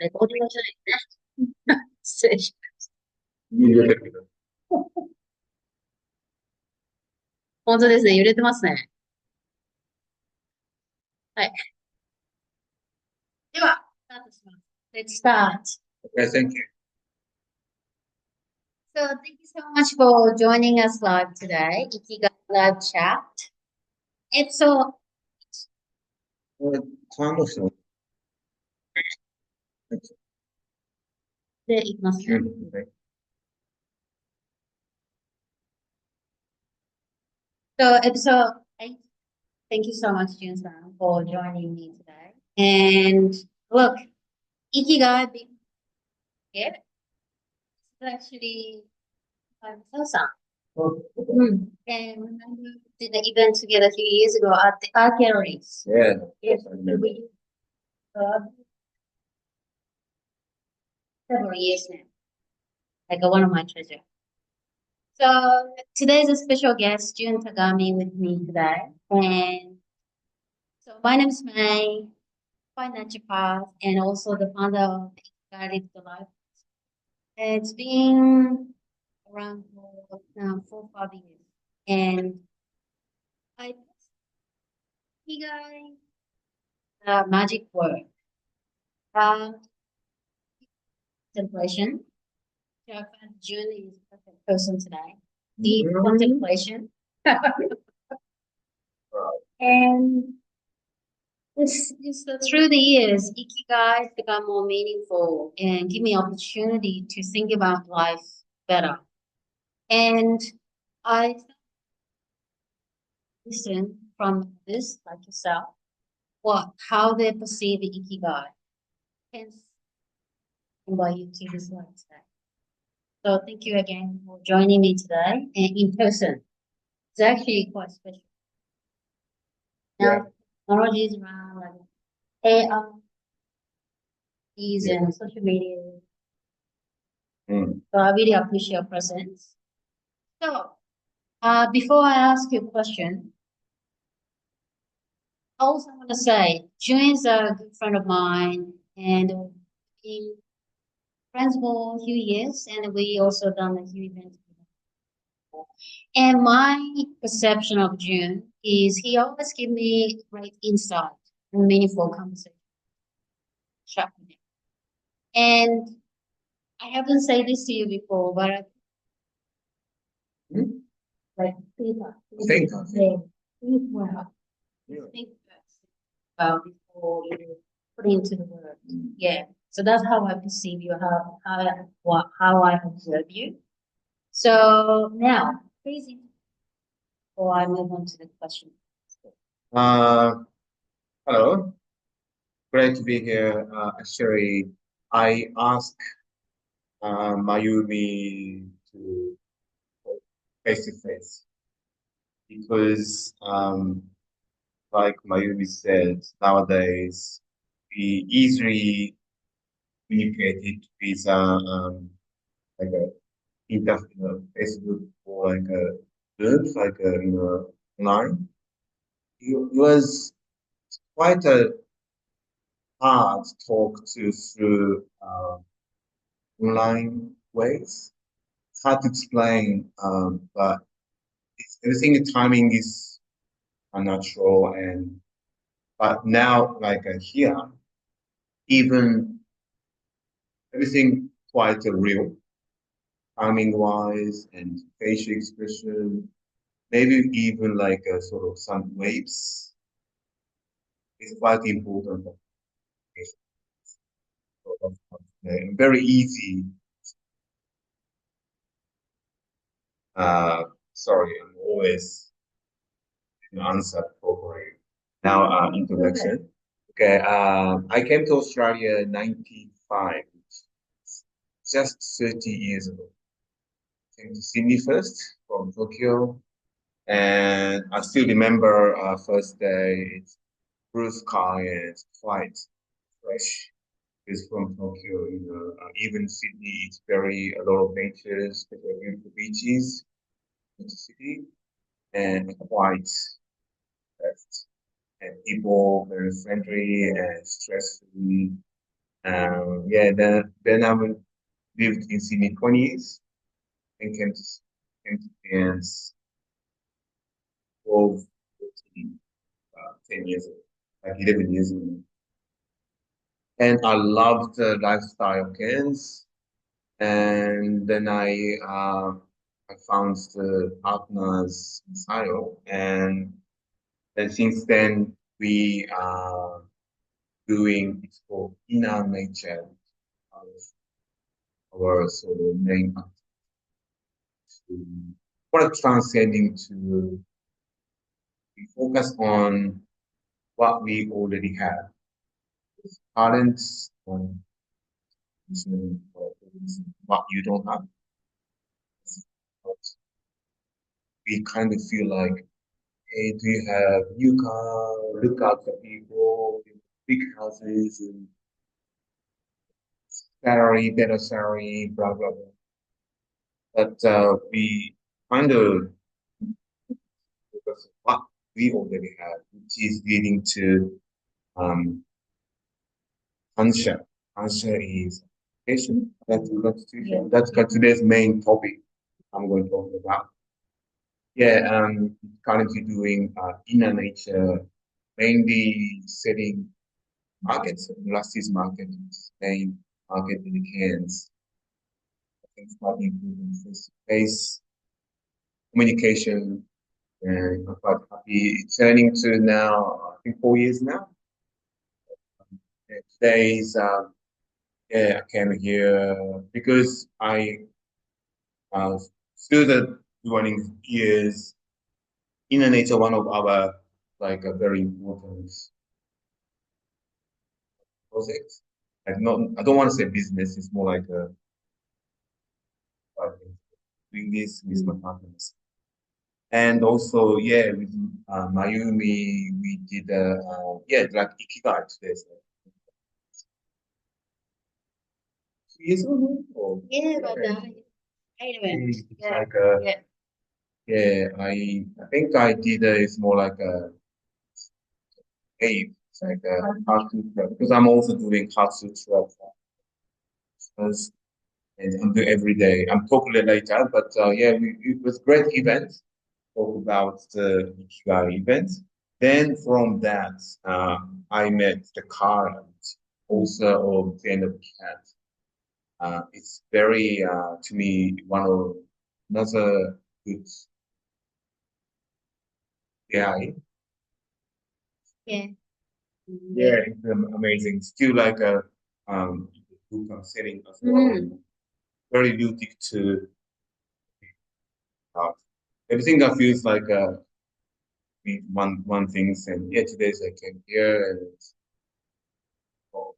レコーディングじゃないね。失礼し揺れてるけど。ます。本当ですね。揺れてますね。はい。では、スタートします。Let's start. Okay, thank you. So thank you so much for joining us live today. Ikigai Live Chat. So, これ、ちゃんとしてます。で、いきますね。うん。はい。So episode 8. Thank you so much, Jun-san, for joining me today. And look, Ikigai being here is actually my son. And remember we did the event together a few years ago at the art galleries. Yeah, Yes, I remember. we uh, several years now. Like one of my treasure. So today's a special guest, Jun Tagami, with me today. And so my name is May, financial path, and also the founder of Guided the Life. It's been around for now 4 5 years, and I Ikigai magic word. Um, Contemplation. So I found June is the perfect person today. Deep contemplation. And through the years, Ikigai has become more meaningful and give me opportunity to think about life better. And I listen from this, like yourself, how they perceive Ikigai. Hence, invite you to this live today. So thank you again for joining me today and in person. It's actually quite special. Yeah. Now, technologies around like AI, Yeah. and social media. Mm. So I really appreciate your presence. So, before I ask you a question, I also want to say, June is a good friend of mine, and we've been friends for a few years, and we also done a few events together. And my perception of June is he always give me great insight and meaningful conversation. Chat with him. And I haven't said this to you before, but I Hmm? like think Think. think well, Yeah. think first about before you put into the word. Yeah. So that's how I perceive you, how I observe you. So now, please, before I move on to the question. Uh, Hello. Great to be here. Actually, I asked Mayumi to face to face because, like Mayumi said, nowadays we easily communicate it with like a Facebook or like a Zoom, like a online. It was quite a hard talk to through online ways. It's hard to explain, but everything the timing is unnatural and but now like here, even everything quite real, timing wise and facial expression, maybe even like a sort of some waves is quite important. Very easy. Uh, Sorry, I'm always answer properly. Now, introduction. Okay, I came to Australia in 95, just 30 years ago. Came to Sydney first from Tokyo, and I still remember first day. It's blue sky and it's quite fresh. It's from Tokyo, even Sydney, it's very a lot of nature, especially beautiful beaches in the city, and quite fast. And people very friendly and stress free. Yeah, then I lived in Sydney 20 years and came to France 12, 14, 10 years ago, like 11 years ago. And I loved the lifestyle of Cairns. And then I found the partners in Sio, and then since then we are doing it's called inner nature as our sort of main activity. What I'm transcending to we focus on what we already have, talents, on what you don't have. But we kind of feel like, hey, do you have new car? Look out for people, big houses, and salary, better salary, blah blah blah. But we kind of focus on what we already have, which is leading to um, Hansha. Hansha is education. That's the constitution. That's today's main topic I'm going to talk about. Yeah, currently doing inner nature, mainly setting markets. Last year's market, main market in the Cairns. I think starting improving face-to-face communication, and I'm quite happy. It's turning to now, I think 4 years now. Yeah, today's, yeah, I came here because I through the 20 years, inner nature, one of our like a very important project. I don't want to say business. It's more like uh, doing this with my partners. And also, yeah, with Mayumi, we did, yeah, like Ikigai today. So 2 years ago? Or, Yeah, but it's yeah, like, yeah. yeah, I think I did, it's more like a cave. It's like a cartoon club, because I'm also doing cartoon club and I'm doing every day. I'm talking later, but yeah, it was great event. Talk about the Ikigai event. Then from that, I met the current author of The End of Cat. It's very, to me, one of another good AI. Yeah. Yeah, it's amazing. Still like a book I'm selling as well. Very ludic to uh, everything. I feels like one things, and yeah, today's I came here and oh,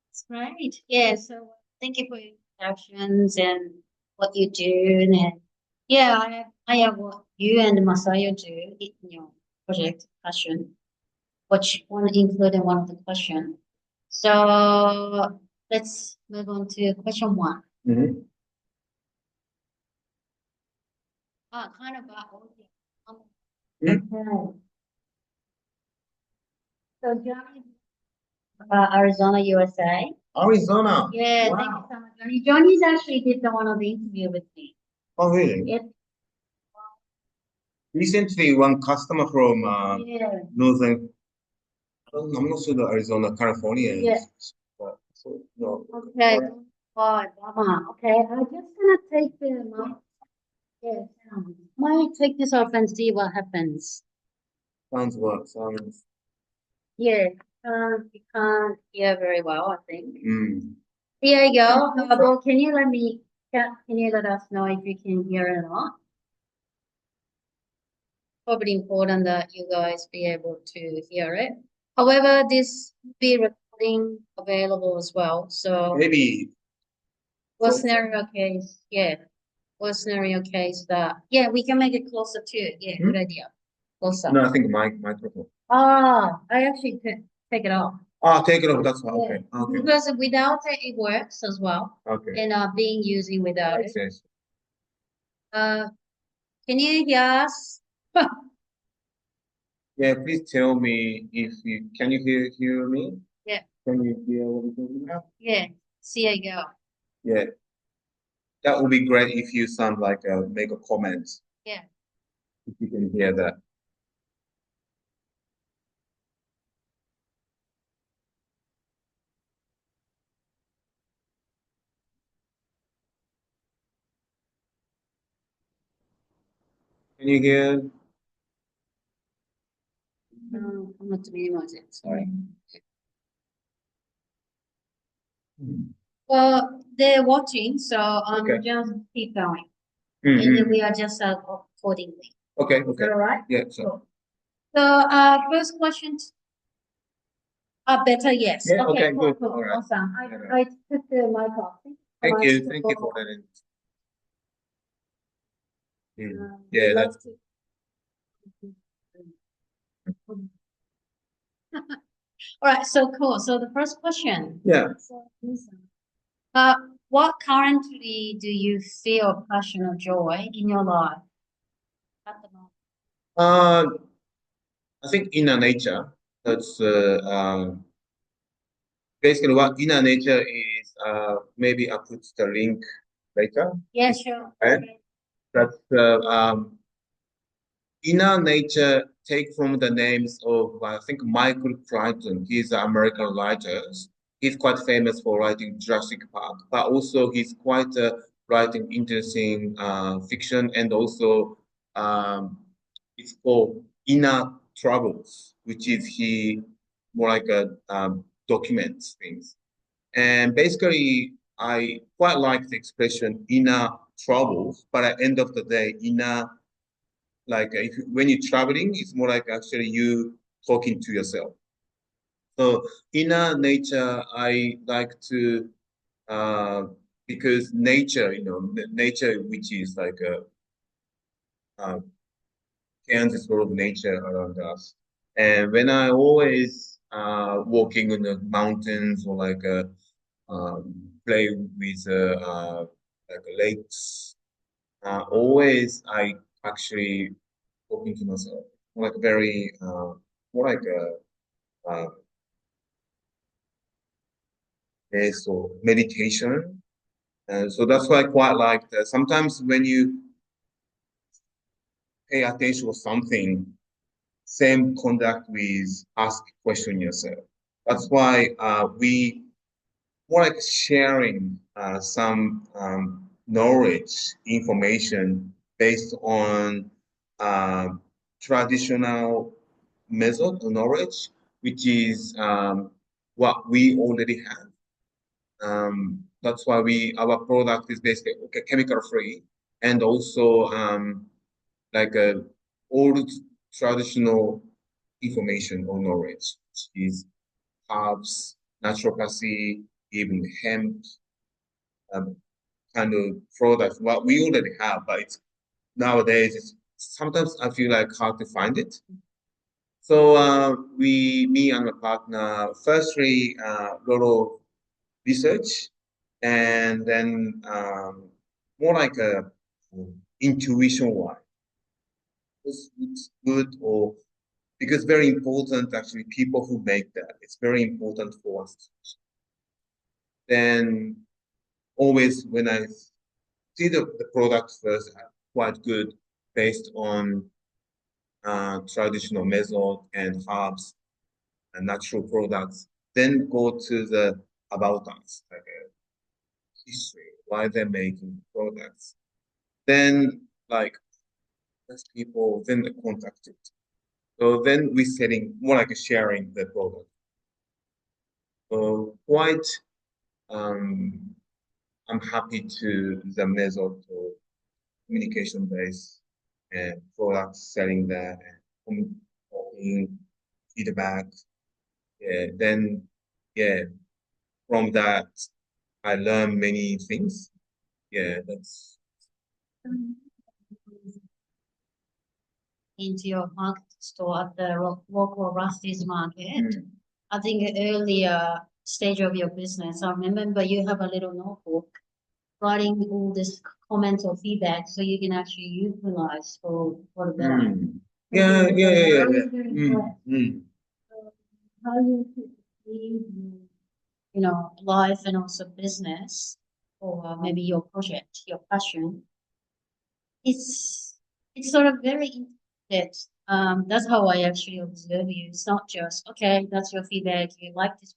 That's right. Yeah, so thank you for your introductions and what you do. And yeah, I have what you and Masayo do in your project passion, which one include in one of the question. So let's move on to question one. mhm. Kind of about audio. Mm. Okay. So Johnny, Arizona, USA. Arizona. Yeah, thank you Wow. so much, Johnny. Johnny's actually did the one of the interview with me. Oh, really? It, Recently, one customer from yeah. Northern, I'm not sure the Arizona, California Yeah. is, but so, no. Okay. Bye, Mama. Okay, I'm just gonna take the mic. Yes. Might take this off and see what happens. Sounds what? Sounds. Yeah. You can't hear very well, I think. Mm. Here you go. Well, can you let us know if you can hear it or not? Probably important that you guys be able to hear it. However, this will be recording available as well. So Maybe. what Closer. scenario case? Yeah. What scenario case that? Yeah, we can make it closer too. Yeah, good idea. Closer. No, I think microphone. Ah, I actually take it off. Ah, take it off. That's fine. Yeah. Okay. Okay. Because without it, it works as well. Okay. And being using without Makes it. sense. Uh, can you hear us? Yeah, please tell me if you can you hear me? Yeah. Can you hear what we're talking about? Yeah, see I go. Yeah, that would be great if you sound like make a comment. Yeah. If you can hear that. Can you hear? I'm not minimize it. Sorry. Well, they're watching, so Okay. just keep going, Mm-hmm. and we are just accordingly. Okay, Is okay. that all right? Yeah, so. Cool. So, first question. Better, yes. Yeah, Okay, okay, cool, good. cool, All right. awesome. Yeah. I took the mic off. Thank you. Thank you for that. Yeah, that's good. All right, so cool. So the first question. Yeah. Uh, what currently do you feel passion or joy in your life at the moment? Uh, I think inner nature. That's basically what inner nature is. Maybe I'll put the link later. Yeah, sure. Right? Okay. That's inner nature take from the names of I think Michael Crichton. He's an American writer. He's quite famous for writing Jurassic Park, but also he's quite writing interesting fiction and also um, it's called Inner Troubles, which is he more like a documents things. And basically, I quite like the expression inner troubles, but at the end of the day, inner like if when you're traveling, it's more like actually you talking to yourself. So inner nature, I like to uh, because nature, nature which is like a Kansas sort of nature around us. And when I always walking in the mountains or like play with like lakes, always I actually talking to myself, like very more like a so meditation. And so that's why I quite like that. Sometimes when you pay attention to something, same conduct with ask question yourself. That's why we more like sharing some knowledge, information based on uh, traditional method of knowledge, which is what we already have. That's why our product is basically okay, chemical free and also like old traditional information or knowledge, which is herbs, naturopathy, even hemp um, kind of products. What we already have, but it's nowadays it's sometimes I feel like hard to find it. So me and my partner, firstly, lot of research, and then more like a intuition why it's good or because very important actually people who make that it's very important for us. Then always when I see the product first quite good based on traditional method and herbs and natural products, then go to the about us, like a history, why they're making products. Then like as people then the contact it. So then we're setting more like a sharing the product. So quite um I'm happy to the method of communication based and product selling there and talking feedback. Yeah, then yeah, from that I learned many things. Yeah, that's Into your market store at the local Rusty's market. I think earlier stage of your business, I remember you have a little notebook writing all this comments or feedback so you can actually utilize for the better. Yeah. How you life and also business, or maybe your project, your passion, it's it's sort of very intimate. That's how I actually observe you. It's not just, okay, that's your feedback, you like this,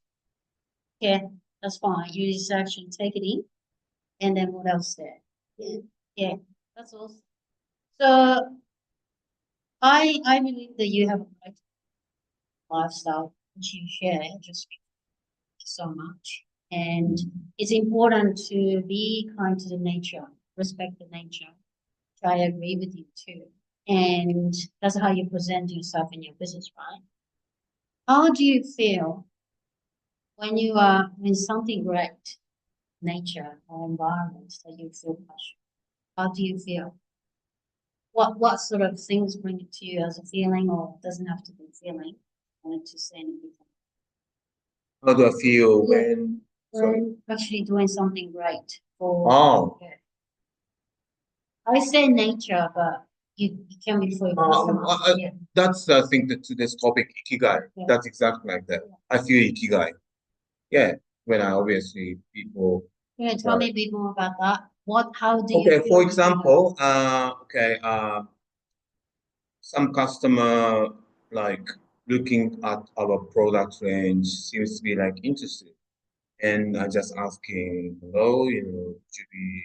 okay, that's fine. You just actually take it in, and then what else there? Yeah, yeah, that's all. So I believe that you have a great lifestyle which you share just so much. And it's important to be kind to the nature, respect the nature. So I agree with you too. And that's how you present yourself in your business, right? How do you feel when you are in something great, nature or environment that you feel passion? How do you feel? What sort of things bring it to you as a feeling, or doesn't have to be feeling? I wanted to say anything. How do I feel when? Sorry. When actually doing something great for Oh, yeah. I say nature, but you can be for your customer. Yeah. that's I think that today's topic, ikigai. Yeah. That's exactly like that. I feel ikigai. Yeah, when I obviously people. Can you tell me a bit more about that? How do you Okay, feel for ikigai? example, some customer like looking at our product range seems to be like interested, and I just asking, hello, should be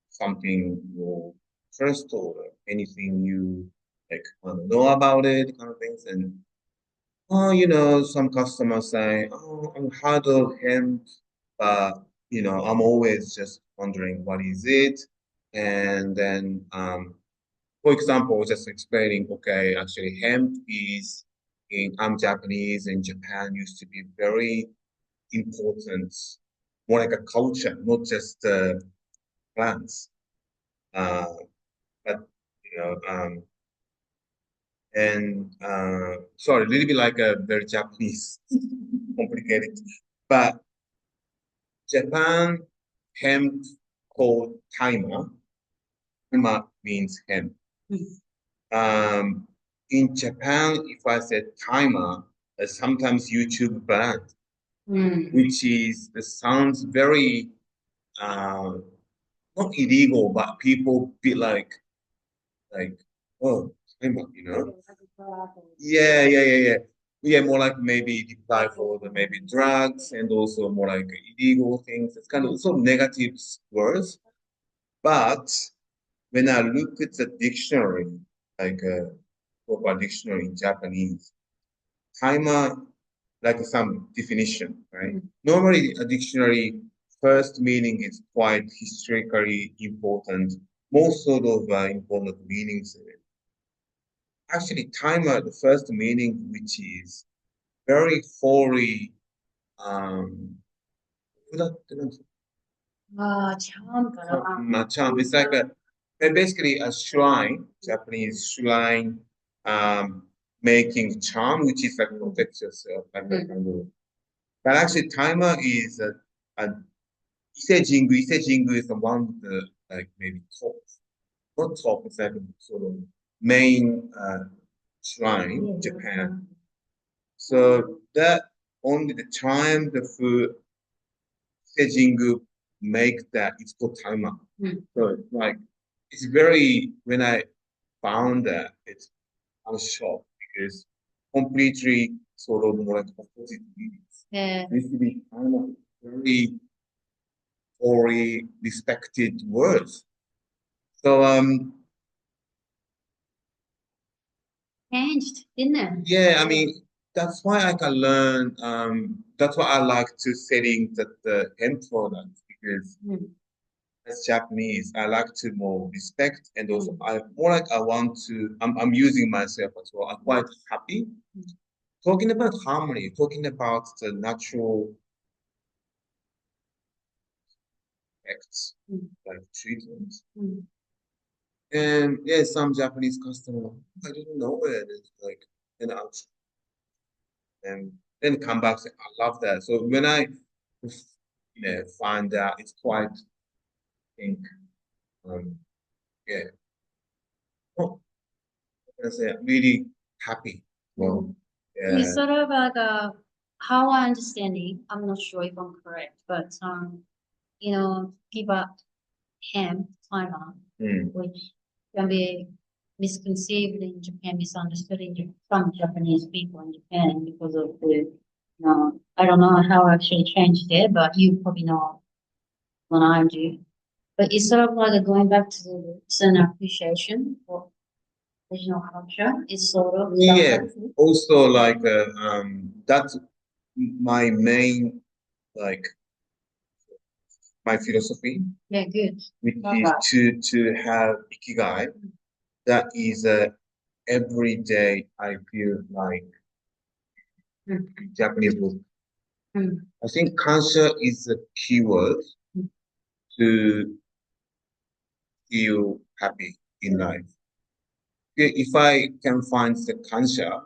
something your first or anything you like want to know about it, kind of things, and oh, some customers say, oh, I'm hard of hemp, but I'm always just wondering what is it, and then for example, just explaining, okay, actually hemp is I'm Japanese and Japan used to be very important, more like a culture, not just plants. Uh, but and sorry, a little bit like a very Japanese, complicated. But Japan hemp called taima. Taima means hemp. Um, in Japan, if I said timer, sometimes YouTube banned, which is it sounds very uh, not illegal, but people be like oh timer. Yeah, yeah, yeah, yeah. Yeah, more like maybe apply for the maybe drugs and also more like illegal things. It's kind of so negative words. But when I look at the dictionary, like a proper dictionary in Japanese, timer, like some definition, right? Normally, a dictionary first meaning is quite historically important, most sort of important meanings in it. Actually, timer, the first meaning, which is very holy, um, charm. It's like basically a shrine, Japanese shrine, making charm, which is like protect yourself, like that kind of. But actually, timer is a Isejingu. Isejingu is the one with the like maybe top, not top, it's like a sort of main shrine in Japan. So that only the time the food Isejingu make that it's called timer. So it's like it's very when I found that I was shocked because completely sort of more like opposite meanings. Yeah. It used to be kind of very holy, respected words. So Changed, didn't it? yeah, I mean that's why I can learn that's why I like to setting the end product because as Japanese, I like to more respect and also I more like I want to I'm using myself as well. I'm quite happy. Talking about harmony, talking about the natural effects like treatment. And yeah, some Japanese customer, I didn't know it. It's like and then come back say, I love that. So when I find out it's quite I think um yeah, oh, I say really happy. Well, You yeah. sort of how I understand it, I'm not sure if I'm correct, but give up ham, timer, which can be misconceived in Japan, misunderstood in some Japanese people in Japan because of I don't know how I actually changed it, but you probably know when I do. But it's sort of like going back to the roots and appreciation for original culture. It's sort of Yeah. Also, like that's my main like my philosophy. Yeah, good. Which is to have ikigai. That is every day I feel like Japanese word. I think kansha is a key word to feel happy in life. If I can find the kansha,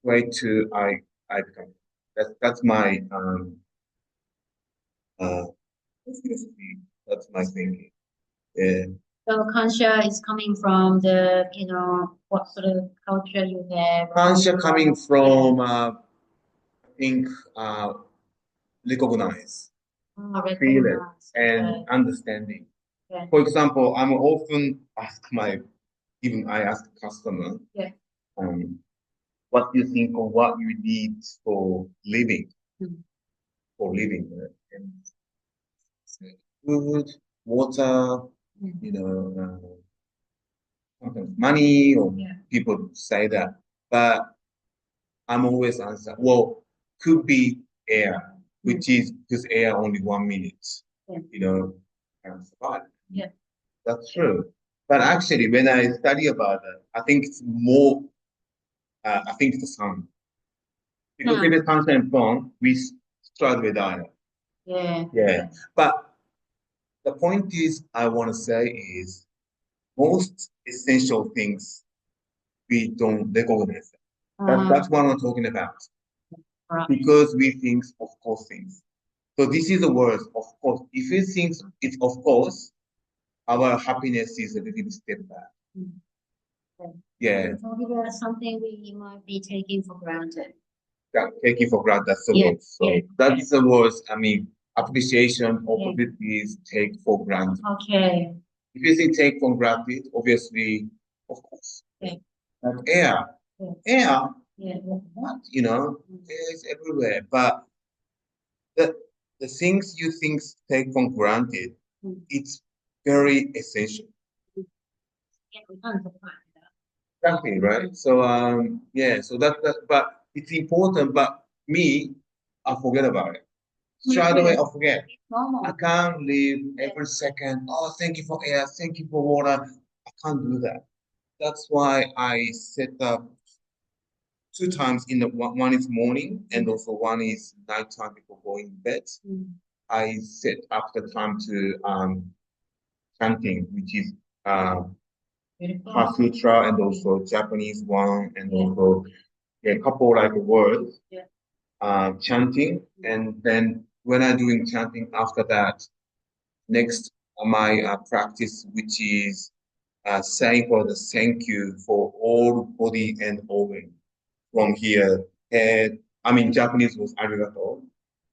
way to I become. That's my philosophy. That's my thinking. Yeah. So kansha is coming from the, what sort of culture you have. Kansha coming from I think recognize, feel it, and understanding. Yeah. For example, I'm often ask even I ask customer, Yeah. what you think or what you need for living, and food, water, sometimes money, or people say that, but I'm always answer, well, could be air, which is because air only 1 minute, can survive. Yeah. That's true. But actually, when I study about that, I think it's more, I think it's the sun. Because if it's sunshine and phone, we struggle with that. Yeah. Yeah. But the point is, I want to say is most essential things we don't recognize. That's what I'm talking about. Right. Because we think, of course, things. So this is the word, of course. If you think it's of course, our happiness is a little step back. Yeah. Talking about something we might be taking for granted. Yeah, taking for granted, that's the word. So that's the words, I mean, appreciation, opportunities, take for granted. Okay. If you say take for granted, obviously, of course. Yeah. Like air. Air, what, air is everywhere. But the the things you think take for granted, it's very essential. Exactly, right? So so that but it's important, but me, I forget about it. Straight away I forget. I can't live every second. Oh, thank you for air, thank you for water. I can't do that. That's why I set up 2 times in the one is morning and also one is nighttime before going to bed. I set up the time to chanting, which is Sutra and also Japanese one and also a couple like words chanting. And then when I'm doing chanting after that, next my practice, which is saying for the thank you for all body and organ from here. Head, I mean, Japanese was arigato.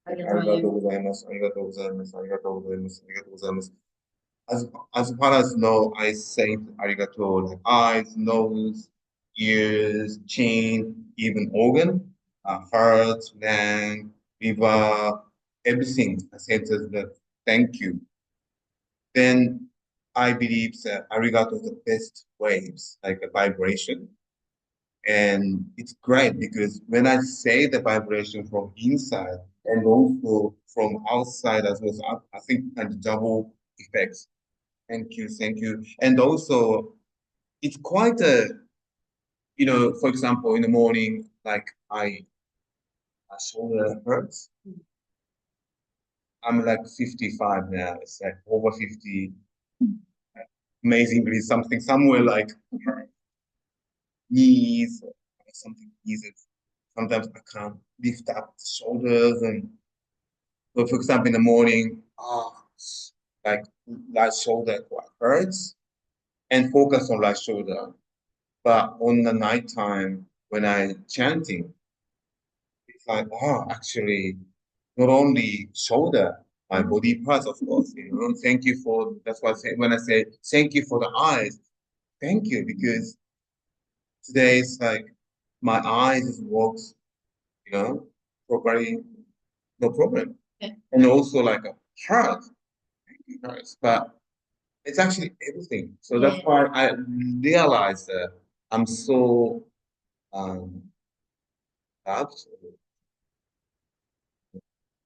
Arigato gozaimasu, arigato gozaimasu, arigato gozaimasu, arigato gozaimasu. As far as know, I say arigato like eyes, nose, ears, chin, even organ, heart, lung, liver, everything. I said the thank you. Then I believe that arigato is the best waves, like a vibration. And it's great because when I say the vibration from inside and also from outside as well, so I think kind of double effects. Thank you, thank you. And also, it's quite a, for example, in the morning, like my shoulder hurts. I'm like 55 now. It's like over 50. Amazingly, something somewhere like knees, or something easy. Sometimes I can't lift up the shoulders. And so, for example, in the morning, like right shoulder quite hurts and focus on right shoulder. But on the nighttime, when I chanting, it's like, oh, actually, not only shoulder, my body parts, of course, thank you for, that's why I say, when I say thank you for the eyes, thank you, because today it's like my eyes just works, properly, no problem. Yeah. And also like a heart, hurts, but it's actually everything. So that's Yeah. why I realized that I'm so loved,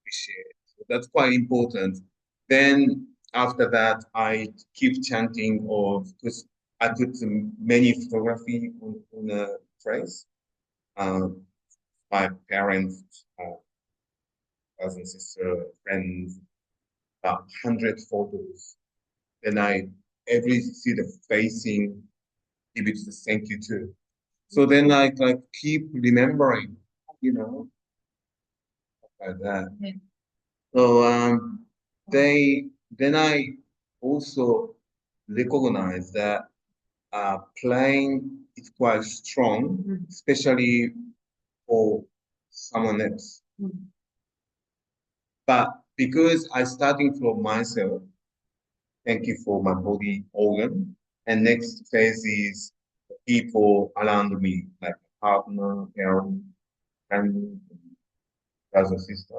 appreciate. So that's quite important. Then after that, I keep chanting of, because I put many photography on the phrase. Um, my parents, cousin, sister, friends, about 100 photos. Then I every see the facing, give it the thank you too. So then I like keep remembering, you know, like that. Yeah. So they then I also recognize that playing is quite strong, especially for someone else. But because I starting from myself, thank you for my body organ. And next phase is people around me, like partner, parent, family, brother, sister.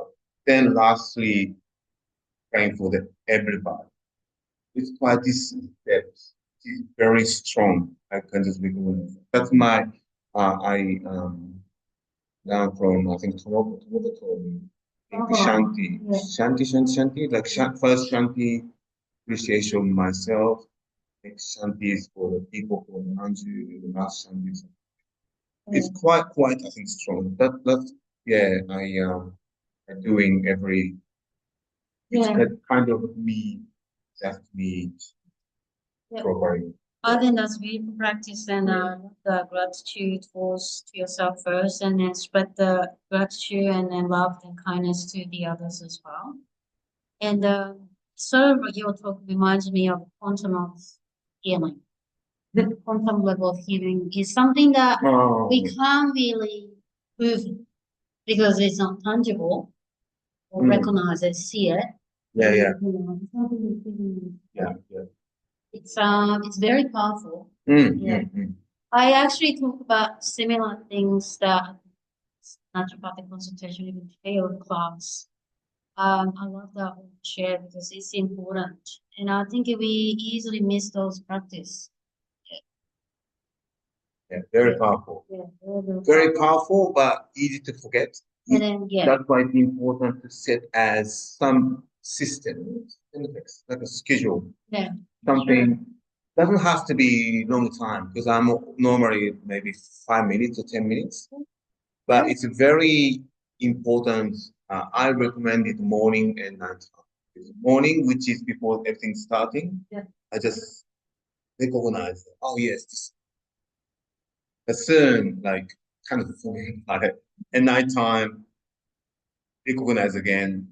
Then lastly, praying for everybody. It's quite this steps. It's very strong. I can just recognize. That's my I learned from I think Tomoka told me. Shanti. Yeah. Shanti, like first Shanti appreciation myself. Next Shanti is for the people who are around you, the last Shanti is it's quite I think strong. That's yeah, I'm doing every it's Yeah. that kind of me that me Yeah. providing. I think that's beautiful practice and the gratitude towards to yourself first and then spread the gratitude and then love and kindness to the others as well. And sort of your talk reminds me of quantum of healing. The quantum level of healing is something that we can't really prove because it's not tangible or recognize it, see it. Yeah, yeah. It's something that's hidden. Yeah, yeah. It's very powerful. Mm, Yeah. mm, mm. I actually talk about similar things that naturopathic consultation even failed class. I love that one share because it's important, and I think we easily miss those practice. Yeah, very powerful. Yeah, very Very powerful, but easy to forget. And then yeah, That's why it's important to set as some system, like a schedule, yeah, something doesn't have to be long time because I'm normally maybe 5 minutes or 10 minutes, but it's very important. I recommend it morning and night time. It's morning, which is before everything starting. yeah, I just recognize, oh yes, this a certain like kind of forget about it. And nighttime, recognize again.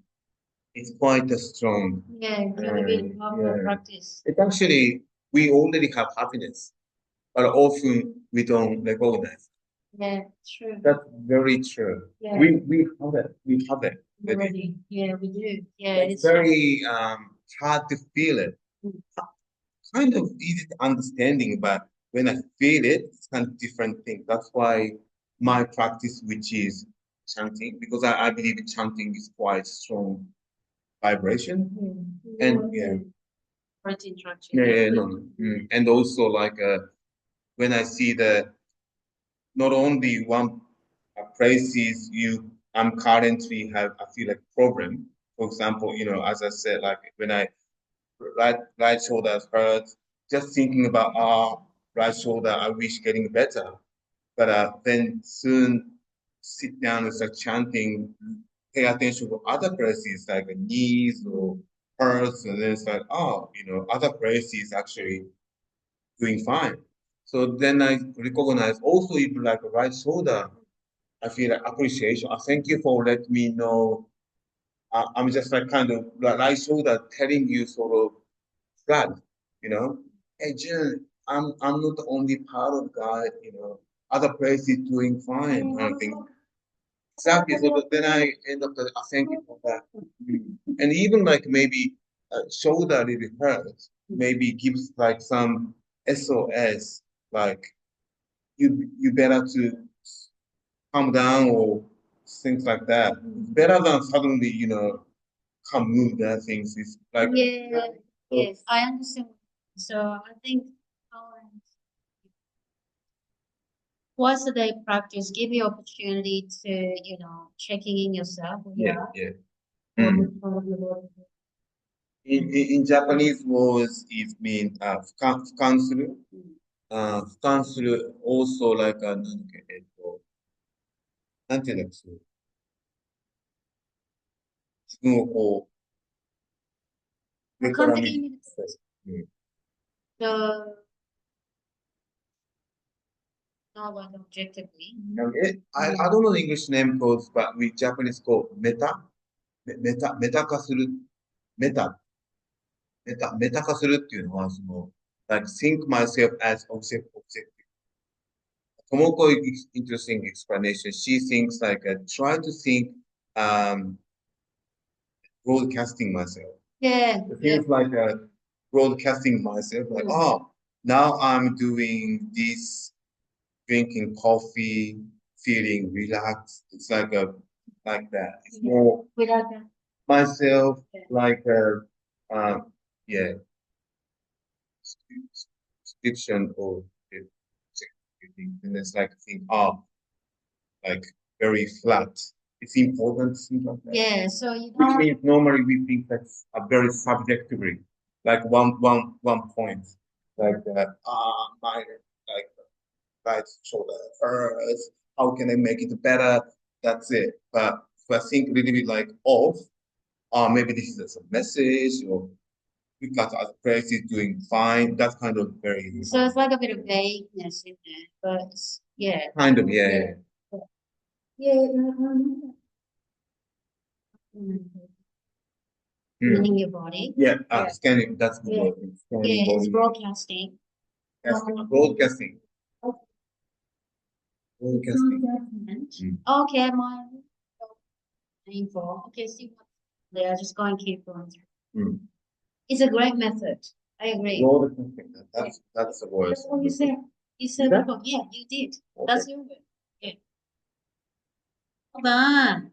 It's quite a strong. yeah, really powerful Yeah. practice. It's actually we already have happiness, but often we don't recognize. Yeah, true. That's very true. Yeah, We have it. We have it. already. Yeah, we do. Yeah, It's it's very hard to feel it. Mm. Kind of easy to understanding, but when I feel it, it's kind of different thing. That's why my practice, which is chanting, because I believe chanting is quite strong vibration. And yeah, Right interaction. yeah, yeah, no, no. And also like when I see the not only one places you I'm currently have I feel like problem. For example, as I said, like when I right shoulder hurts, just thinking about right shoulder, I wish getting better. But then soon sit down and start chanting, pay attention to other places like the knees or hurts, and then it's like, oh, other places actually doing fine. So then I recognize also if like right shoulder, I feel like appreciation. I thank you for letting me know. I'm just like kind of like right shoulder telling you sort of flag, Hey Jun, I'm not the only part of God, other places doing fine. I think Exactly. So then I end up thank you for that. And even like maybe shoulder really hurts, maybe gives like some SOS, like you better to calm down or things like that. Better than suddenly, come move that things. It's like Yeah, yes, I understand. So I think once a day practice give you opportunity to, checking in yourself. yeah, yeah. Mm. In Japanese words, it means 俯瞰する. 俯瞰する also like なんていうんだっけ、自分をこう、上から見る。うん。So not like objectively. I don't know the English name codes, but we Japanese callメタ化するっていうのは、like think myself as objective. Tomoko is interesting explanation. She thinks like try to think um broadcasting myself. Yeah, It feels like broadcasting myself, like, oh, now I'm doing this, drinking coffee, feeling relaxed. It's like that. It's more without that. myself, like yeah, description of it. And it's like think, oh, like very flat. It's important, things like that. Yeah, so you Which don't. means normally we think that's a very subjectively, like one point, like my like right shoulder hurts. How can I make it better? That's it. But if I think a little bit like off, maybe this is a message, or we got other places doing fine. That's kind of very So it's like a bit of vagueness in there, but yeah. kind of yeah. Yeah. Yeah. Scanning your body. Yeah, Yeah. scanning. That's the Yeah. word. Scanning Yeah, it's body. broadcasting. Broadcasting. Broadcasting. Mm. Okay, my info. Okay, see what they are just going to keep going through. Mm. It's a great method. I agree. Broadcasting. That's the word. That's what you said. You said Did I? before. Yeah, you did. Okay. That's your word. Yeah. Hold on.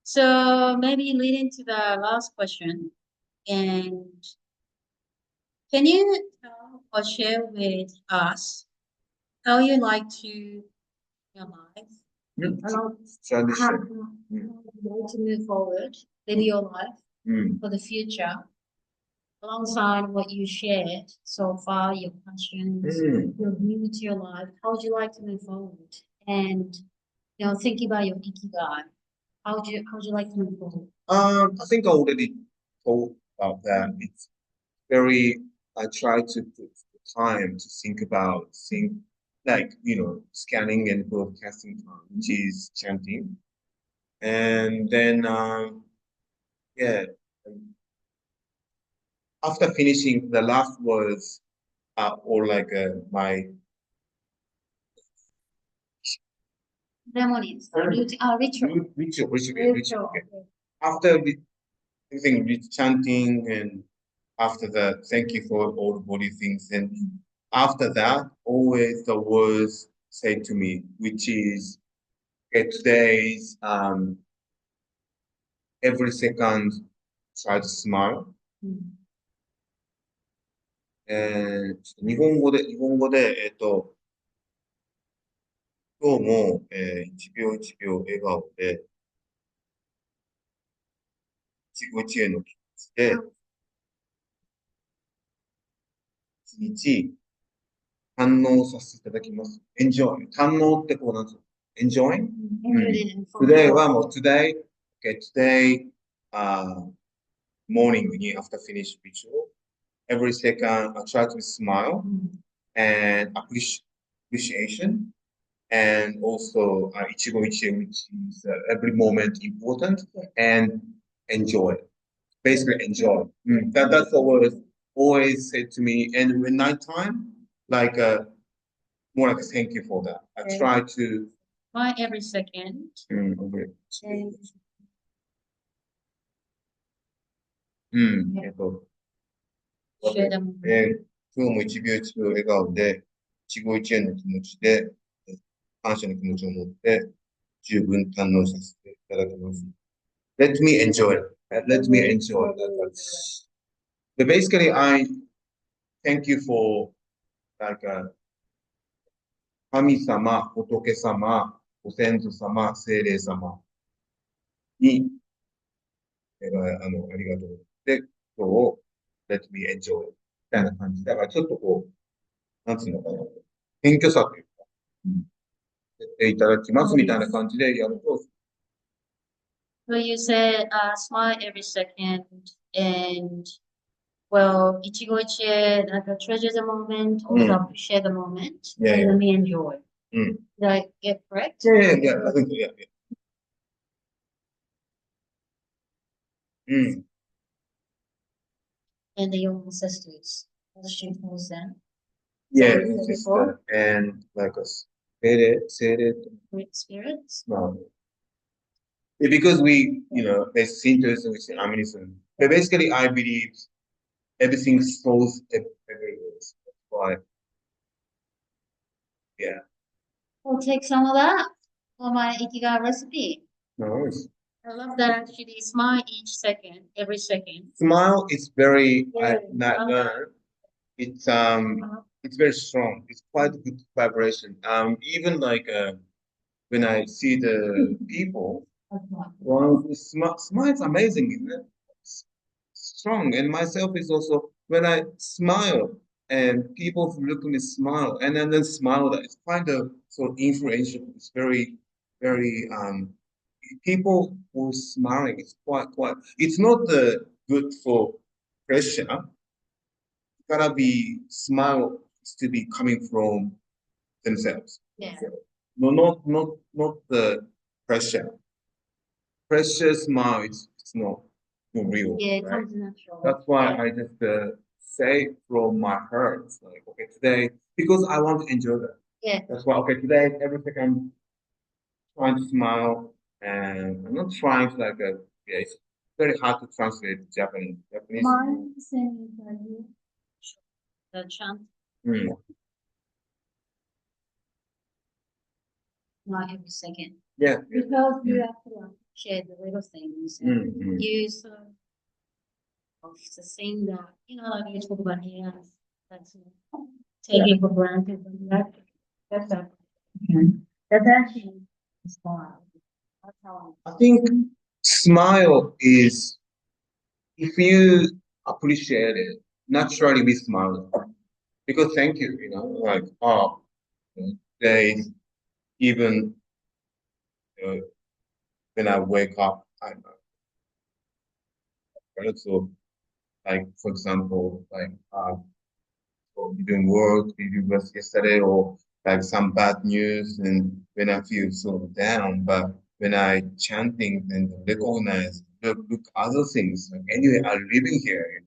So maybe leading to the last question. And can you tell or share with us how you like to your life? How Tradition. you want to move forward, live your life Mm. for the future, alongside what you shared so far, your passions, your view to your life. How would you like to move forward? And thinking about your ikigai. How would you like to move forward? I think I already talked about that. It's very. I try to put time to think like scanning and broadcasting time, which is chanting, and then yeah. After finishing the last words, or like my Ceremonies, ritual. ritual. Okay. After everything, chanting, and after that, thank you for all the body things. And after that, always the words say to me, which is, okay, today's every second try to smile. 日本語で、今日も、一秒一秒笑顔で、一期一会の気持ちで、一日堪能させていただきます。enjoy。堪能ってこうなんですよ。enjoy? Today はもう today, okay, today, morning after finish ritual, every second I try to smile and appreciation and also 一期一会 which is every moment important and enjoy. Basically enjoy. That's what always said to me. And when nighttime, like more like thank you for that. I try to Smile every second. Okay. And share them. 今日も一秒一秒笑顔で、一期一会の気持ちで、感謝の気持ちを持って、十分堪能させていただきます。Let me enjoy it. Let me enjoy that. But basically, I thank you for like 神様、仏様、ご先祖様、精霊様に、ありがとう。で、今日を Let me enjoy みたいな感じ。だからちょっとこう、なんつうのかな。謙虚さというか、やっていただきますみたいな感じでやると、So you said smile every second and well, ichigo like treasure the moment, also appreciate the moment, Yeah, and yeah. let me enjoy. Mm. Did I get correct? Yeah. I think so, yeah. And your ancestors, as she calls them. Yeah, So, sister, and like a spirit. Great spirits. No. Because we, there's Shintoism, we say Aminism. But basically, I believe everything flows everywhere. That's why, yeah. We'll take some of that for my Ikigai recipe. No worries. I love that actually smile each second, every second. Smile is very, Yeah. not learned. It's very strong. It's quite good vibration. Even like when I see the people, well, smile is amazing, isn't it? It's strong. And myself is also when I smile and people look at me smile and then smile. It's kind of so influential. It's very, very people who smiling. It's quite. It's not good for pressure. Gotta be smile is to be coming from themselves. Yeah. No, not the pressure. Pressure smile, it's not real. Yeah, it right? comes natural. That's why Yeah. I just say from my heart, like, okay, today, because I want to enjoy that. Yeah. That's why, okay, today, every second, trying to smile, and I'm not trying to yeah, it's very hard to translate Japanese. Mine saying the chant not every second. Yeah. Because you have to share the little things and use of the thing that like you talk about here. That's taking for granted. That's a, that's actually a smile. That's how I think smile is if you appreciate it, naturally we smile. Because thank you, like, they even when I wake up, I'm so like, for example, like, we doing work, we do work yesterday, or like some bad news, and when I feel so down, but when I chanting and recognize, look other things. Like, anyway, I'm living here,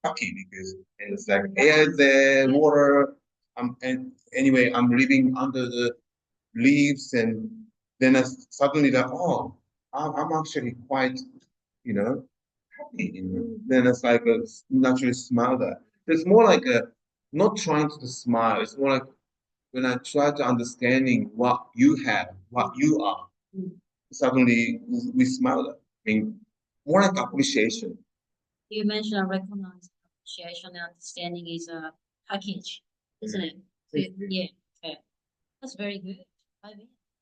lucky because it's like air there, water. And anyway, I'm living under the leaves, and then suddenly that I'm actually quite, happy. Then it's like a naturally smile that. It's more like a not trying to smile. It's more like when I try to understanding what you have, what you are. Suddenly we smile. That. I mean, more like appreciation. You mentioned I recognize appreciation and understanding is a package, isn't it? Yeah. Okay. That's very good.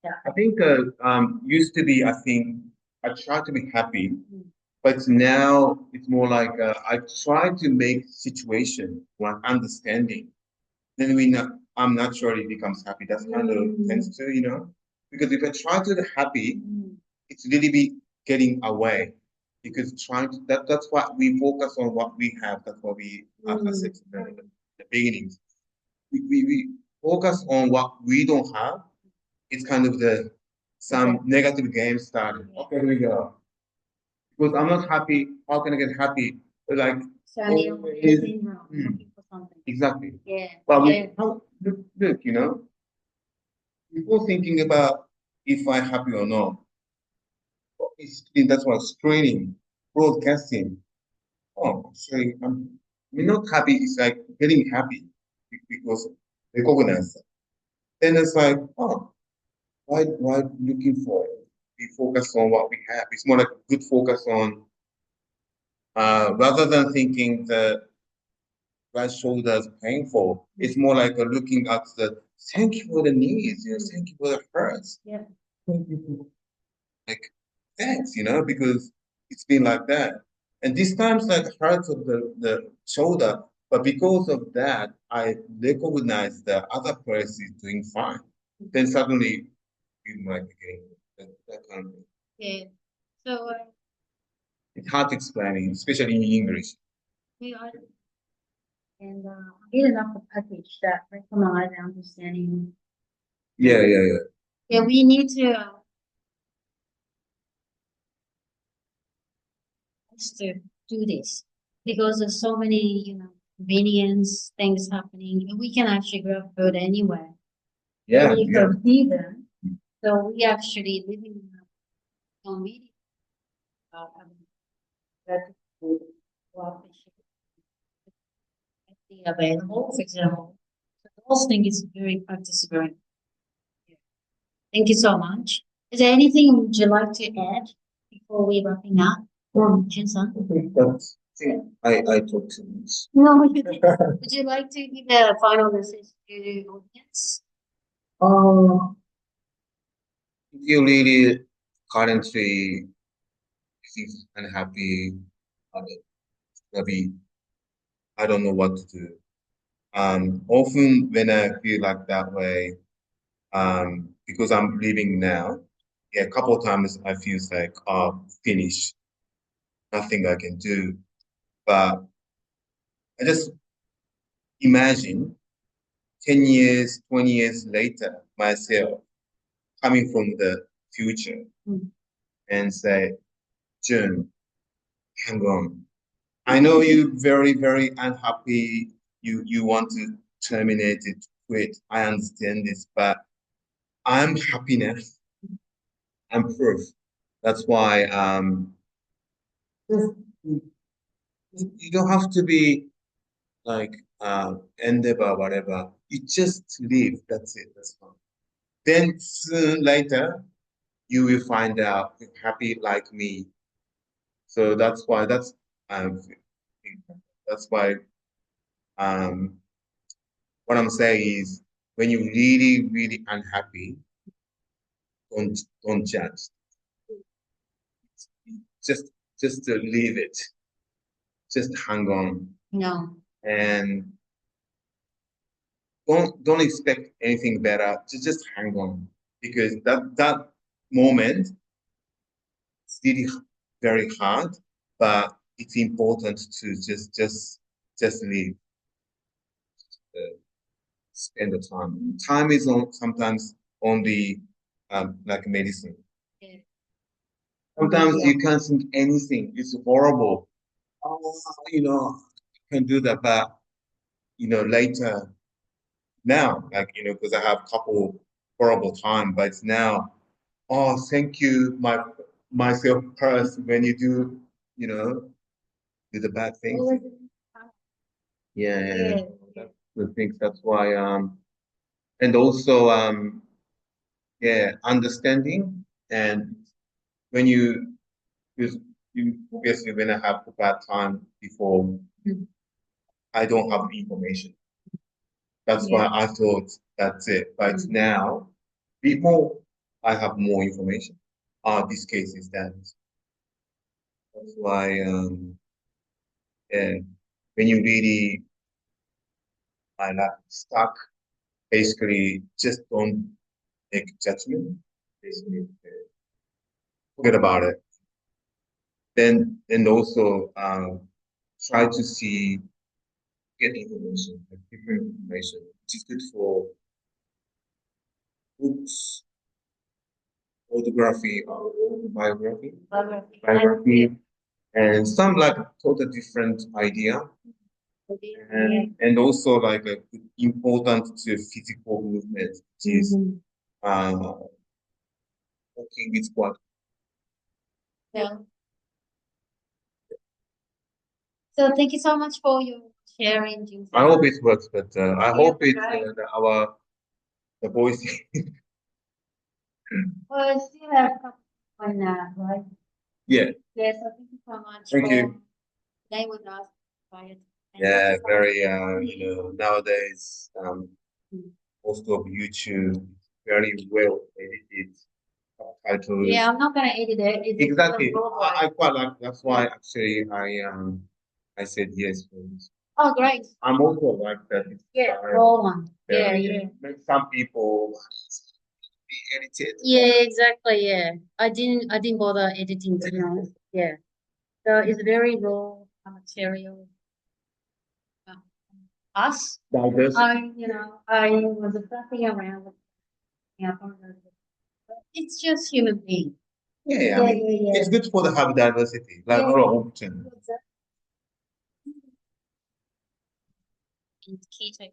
Yeah. I think used to be, I think I try to be happy, but now it's more like I try to make situation one understanding. Then I'm naturally becomes happy. That's kind of tends to, because if I try to be happy, it's really be getting away. Because trying to, that's why we focus on what we have. That's what we, as I said in the beginnings. We focus on what we don't have. It's kind of some negative game started. Okay, here we go. Because I'm not happy. How can I get happy? Like always, exactly. Yeah. But look, before thinking about if I'm happy or not, that's what screening, broadcasting. Oh, sorry, I'm not happy. It's like getting happy because recognize that. Then it's like, oh, why looking for it? We focus on what we have. It's more like a good focus on, rather than thinking that right shoulder is painful. It's more like looking at the thank you for the knees, thank you for the hurts. Yeah. Like, thanks, because it's been like that. And this time's like hurts of the shoulder, but because of that, I recognize the other person is doing fine. Then suddenly you might be getting that kind of thing. Yeah. So It's hard to explain, especially in English. we are and I did enough a package that recommend understanding. Yeah, yeah, yeah. Yeah, we need to do this because there's so many, convenience things happening, and we can actually grab food anywhere. Yeah, Any yeah. from either. So we actually living in a convenience that food available, for example. So those things is very practicable. Thank you so much. Is there anything would you like to add before we wrapping up? Or Jin-san? I talked too much. No, you didn't. Would you like to give a final message to the audience? Uh, if you really currently feel unhappy, uh, maybe I don't know what to do. Often when I feel like that way, because I'm leaving now, yeah, a couple of times I feel like, finished, nothing I can do. But I just imagine 10 years, 20 years later, myself coming from the future and say, Jun, hang on. I know you're very, very unhappy. You want to terminate it, quit. I understand this, but I'm happy now. I'm proof. That's why you don't have to be like endeavor, whatever. You just live. That's it. That's fine. Then soon later, you will find out you're happy like me. So um that's why um what I'm saying is when you're really, really unhappy, don't judge. Just just to leave it. Just hang on. No. And don't expect anything better. Just hang on. Because that moment is really very hard, but it's important to just leave. Spend the time. Time is sometimes only like medicine. Yeah. Sometimes you can't think anything. It's horrible. Oh, I can do that, but later now, like because I have a couple horrible time, but it's now. Oh, thank you, myself first when you do the bad things. Yeah, yeah, yeah. That's the things. That's why and also yeah, understanding and when because you obviously when I have a bad time before I don't have information. That's why I thought that's it. But now people I have more information. This case is that. That's why yeah, when you really are not stuck, basically just don't make judgment. Basically, forget about it. Then and also try to see get information, like different information, which is good for books, autography, or biography, and some like total different idea, and also like important to physical movement, which is uh, working with what. Yeah. So thank you so much for your sharing, Jun. I hope it works, but I Yeah, hope it right. our the voice. Well, I still have a couple on that, right? Yeah, Yeah, so thank you so much thank for you. staying with us. Quiet. And thank Yeah, you so very much. nowadays Mm. most of YouTube very well edited subtitles. Yeah, I'm not gonna edit it. It's Exactly. worldwide. I quite like that's why actually I said yes for this. Oh, great. I'm also like that. It's Yeah, raw one. Yeah, very yeah. some people be edited. Yeah, exactly. Yeah, I didn't bother editing to be honest. Yeah, so it's very raw material. Uh, Us, Diverse. I was fussing around with it's just human being. Yeah, I mean, Yeah. it's good for the have diversity, like Yeah, for option. exactly. It's key to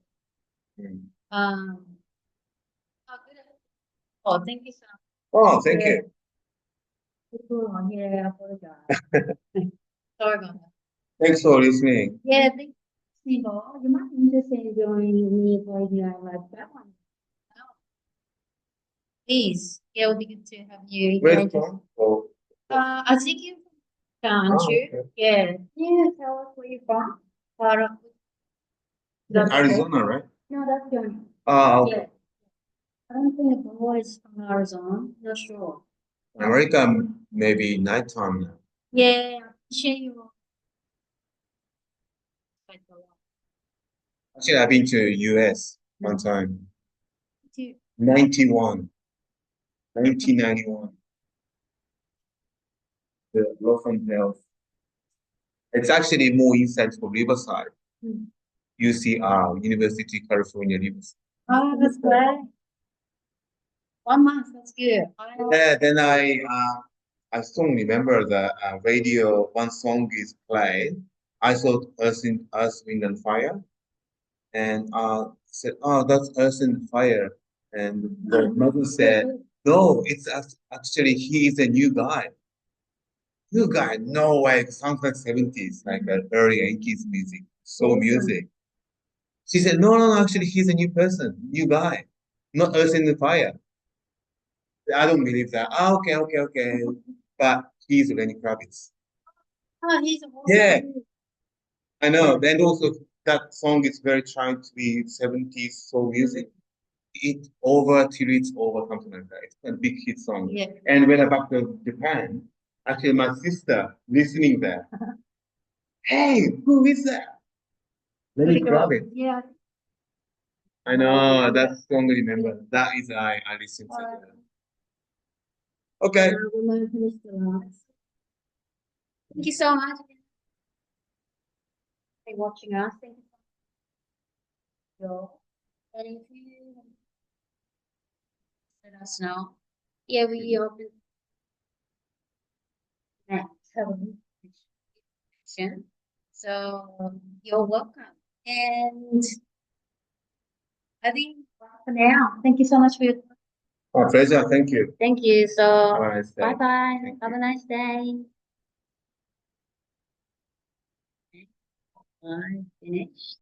Mm. um. Oh, good. Oh, thank you so much. Oh, thank Yeah, you. cool. Yeah, I apologize. Sorry about that. Thanks for listening. Yeah, thank you. Nicole. You might be interested in joining me for the live chat one. Please, yeah, it would be good to have you. Where's Yeah, just from? Oh, I think you're from oh, Ganju. okay. Yeah. Yeah, tell us where you're from. Part of Yeah, that's Arizona, right? no, that's Johnny. Ah, okay. Yeah. I don't think the boy is from Arizona. Not sure. America, maybe nighttime now. Yeah, share your quite a lot. Actually, I've been to US one time. Too. 91, 1991. The Los Angeles. It's actually more inside for Riverside. Mm. UCR, University California Riverside. Oh, that's great. 1 month, that's good. Yeah, then I still remember the radio. One song is played. I saw Earth, Wind and Fire, and said, "Oh, that's Earth and Fire." And the mother said, "No, it's actually he is a new guy. New guy? No way. It sounds like 70s, like early 80s music, soul music." She said, "No, no, no. Actually, he's a new person, new guy, not Earth and Fire." I don't believe that. Ah, okay, okay, okay. But he's Lenny Kravitz. Oh, he's a Yeah, I know. And also that song is very trying to be 70s soul music. It over till it's over, something like that. It's a big hit song. Yeah. And when I back to Japan, actually my sister listening there, hey, who is that? Lenny Kravitz. Yeah. I know that song. Remember that is I listened to. That. Okay. Thank you so much for watching us. Thank you so much. And if you let us know, yeah, we open next section. So you're welcome. And I think for now, thank you so much for your time. My pleasure. Thank you. Thank you. So Have a nice day. bye bye. Thank Have you. a nice day. Bye. Finish.